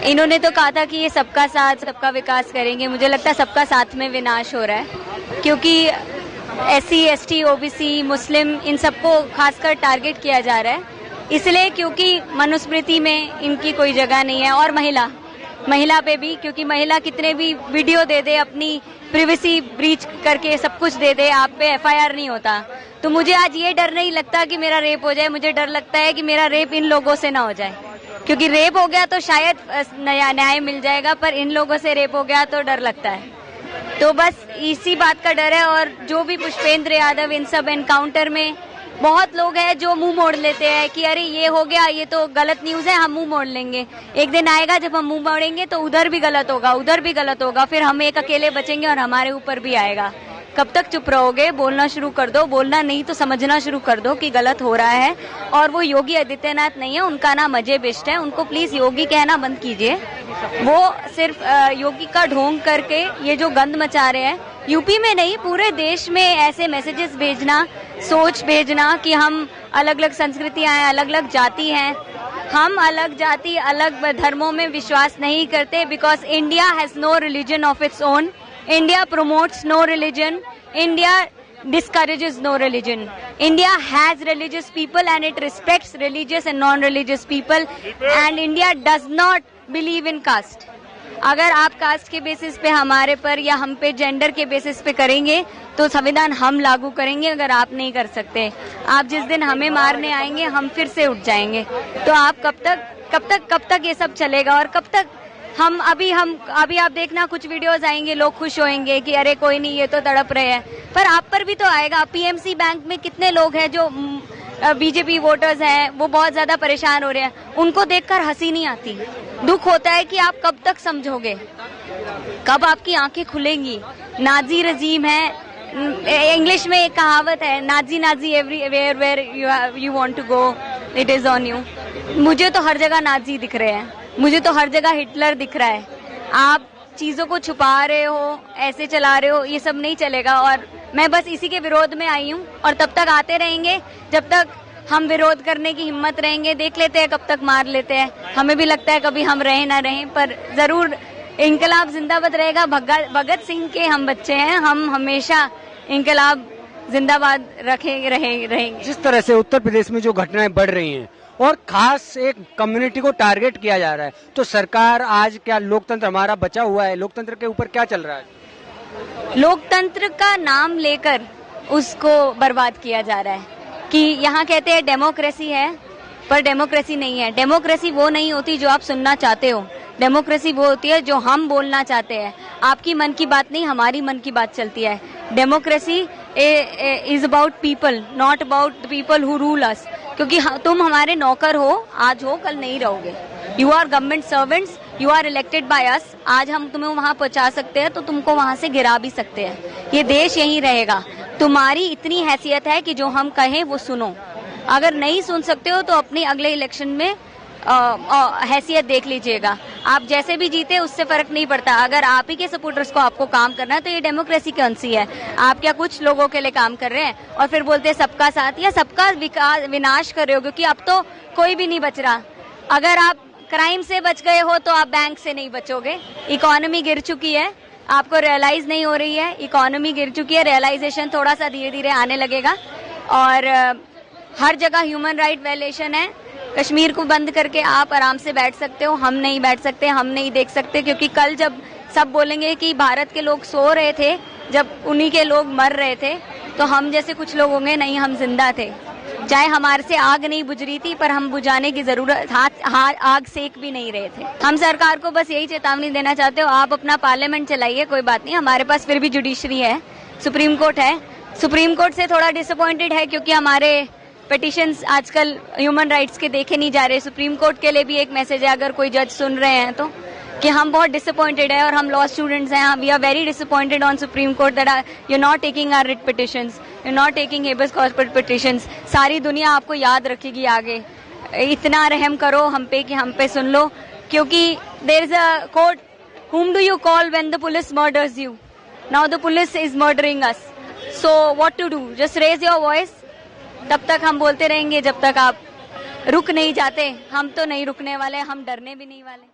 इन्होंने तो कहा था कि ये सबका साथ सबका विकास करेंगे। मुझे लगता है सबका साथ में विनाश हो रहा है, क्योंकि SC, ST, OBC, मुस्लिम इन सबको खासकर टारगेट किया जा रहा है, इसलिए क्योंकि मनुस्मृति में इनकी कोई जगह नहीं है। और महिला पे भी, क्योंकि महिला कितने भी वीडियो दे दे, अपनी प्रिवेसी ब्रीच करके सब कुछ दे दे, आप पे FIR नहीं होता। तो मुझे आज ये डर नहीं लगता कि मेरा रेप हो जाए, मुझे डर लगता है कि मेरा रेप इन लोगों से ना हो जाए, क्योंकि रेप हो गया तो शायद न्याय मिल जाएगा, पर इन लोगों से रेप हो गया तो डर लगता है। तो बस इसी बात का डर है। और जो भी पुष्पेंद्र यादव इन सब एनकाउंटर में बहुत लोग हैं जो मुंह मोड़ लेते हैं कि अरे ये हो गया, ये तो गलत न्यूज है, हम मुंह मोड़ लेंगे। एक दिन आएगा जब हम मुंह मोड़ेंगे तो उधर भी गलत होगा, उधर भी गलत होगा, फिर हम एक अकेले बचेंगे और हमारे ऊपर भी आएगा। कब तक चुप रहोगे? बोलना शुरू कर दो। बोलना नहीं तो समझना शुरू कर दो कि गलत हो रहा है। और वो योगी आदित्यनाथ नहीं है, उनका नाम अजय बिष्ट है, उनको प्लीज योगी कहना बंद कीजिए। वो सिर्फ योगी का ढोंग करके ये जो गंद मचा रहे हैं, यूपी में नहीं पूरे देश में ऐसे मैसेजेस भेजना, सोच भेजना कि हम अलग अलग संस्कृतियां हैं, अलग अलग जाति हैं। हम अलग जाति अलग धर्मों में विश्वास नहीं करते, because India has no religion of its own. India promotes no religion. India discourages no religion. India has religious people and it respects religious and non-religious people. And India does not believe in caste. अगर आप cast के basis पे हमारे पर या हम पे gender के बेसिस पे करेंगे तो संविधान हम लागू करेंगे। अगर आप नहीं कर सकते, आप जिस दिन हमें मारने आएंगे हम फिर से उठ जाएंगे। तो आप कब तक ये सब चलेगा? और कब तक हम अभी आप देखना कुछ वीडियोस आएंगे, लोग खुश होंगे कि अरे कोई नहीं, ये तो तड़प रहे हैं, पर आप पर भी तो आएगा। PMC बैंक में कितने लोग हैं जो BJP वोटर्स हैं, वो बहुत ज्यादा परेशान हो रहे हैं, उनको देखकर हंसी नहीं आती, दुख होता है कि आप कब तक समझोगे, कब आपकी आंखें खुलेंगी। नाजी रजीम है, इंग्लिश में एक कहावत है, नाजी everywhere where you want to go it is on you. मुझे तो हर जगह नाजी दिख रहे हैं, मुझे तो हर जगह हिटलर दिख रहा है। आप चीजों को छुपा रहे हो, ऐसे चला रहे हो, ये सब नहीं चलेगा। और मैं बस इसी के विरोध में आई हूँ और तब तक आते रहेंगे जब तक हम विरोध करने की हिम्मत रहेंगे। देख लेते हैं कब तक मार लेते हैं, हमें भी लगता है कभी हम रहे ना रहे, पर जरूर इंकलाब जिंदाबाद रहेगा। भगत सिंह के हम बच्चे हैं, हम हमेशा इंकलाब जिंदाबाद रहेंगे। जिस तरह से उत्तर प्रदेश में जो घटनाएं बढ़ रही हैं और खास एक कम्युनिटी को टारगेट किया जा रहा है, तो सरकार आज क्या, लोकतंत्र हमारा बचा हुआ है, लोकतंत्र के ऊपर क्या चल रहा है? लोकतंत्र का नाम लेकर उसको बर्बाद किया जा रहा है कि यहाँ कहते हैं डेमोक्रेसी है, पर डेमोक्रेसी नहीं है। डेमोक्रेसी वो नहीं होती जो आप सुनना चाहते हो, डेमोक्रेसी वो होती है जो हम बोलना चाहते हैं। आपकी मन की बात नहीं, हमारी मन की बात चलती है। Democracy is about people, not about the people who rule अस। क्योंकि तुम हमारे नौकर हो, आज हो कल नहीं रहोगे। You are government servants, you are elected by us. आज हम तुम्हें वहां पहुंचा सकते हैं तो तुमको वहां से गिरा भी सकते हैं। ये देश यहीं रहेगा। तुम्हारी इतनी हैसियत है कि जो हम कहें वो सुनो। अगर नहीं सुन सकते हो तो अपने अगले इलेक्शन में हैसियत देख लीजिएगा। आप जैसे भी जीते उससे फर्क नहीं पड़ता। अगर आप ही के सपोर्टर्स को आपको काम करना है तो ये डेमोक्रेसी कौन सी है? आप क्या कुछ लोगों के लिए काम कर रहे हैं और फिर बोलते हैं सबका साथ या सबका विनाश कर रहे हो? क्योंकि अब तो कोई भी नहीं बच रहा। अगर आप क्राइम से बच गए हो तो आप बैंक से नहीं बचोगे। इकोनॉमी गिर चुकी है, आपको रियलाइज नहीं हो रही है। इकोनॉमी गिर चुकी है, रियलाइजेशन थोड़ा सा धीरे धीरे आने लगेगा। और हर जगह ह्यूमन राइट वायलेशन है। कश्मीर को बंद करके आप आराम से बैठ सकते हो, हम नहीं बैठ सकते, हम नहीं देख सकते। क्योंकि कल जब सब बोलेंगे कि भारत के लोग सो रहे थे जब उन्हीं के लोग मर रहे थे, तो हम जैसे कुछ लोग होंगे नहीं, हम जिंदा थे। चाहे हमारे से आग नहीं बुझ रही थी, पर हम बुझाने की जरूरत, आग सेक भी नहीं रहे थे। हम सरकार को बस यही चेतावनी देना चाहते हो, आप अपना पार्लियामेंट चलाइए, कोई बात नहीं, हमारे पास फिर भी जुडिशरी है, सुप्रीम कोर्ट है। सुप्रीम कोर्ट से थोड़ा डिसअपॉइंटेड है क्योंकि हमारे पिटिशंस आजकल ह्यूमन राइट्स के देखे नहीं जा रहे। सुप्रीम कोर्ट के लिए भी एक मैसेज है, अगर कोई जज सुन रहे हैं तो, कि हम बहुत डिसअपॉइंटेड है और हम लॉ स्टूडेंट्स हैं, we are very disappointed on supreme court that you not taking our writ petitions, you not taking habeas corpus petitions. सारी दुनिया आपको याद रखेगी आगे। इतना रहम करो हम पे कि हम पे सुन लो, क्योंकि there is a court, whom do you call when the police murders you? Now the police is murdering us. So what to do? Just raise your voice. तब तक हम बोलते रहेंगे जब तक आप रुक नहीं जाते। हम तो नहीं रुकने वाले, हम डरने भी नहीं वाले।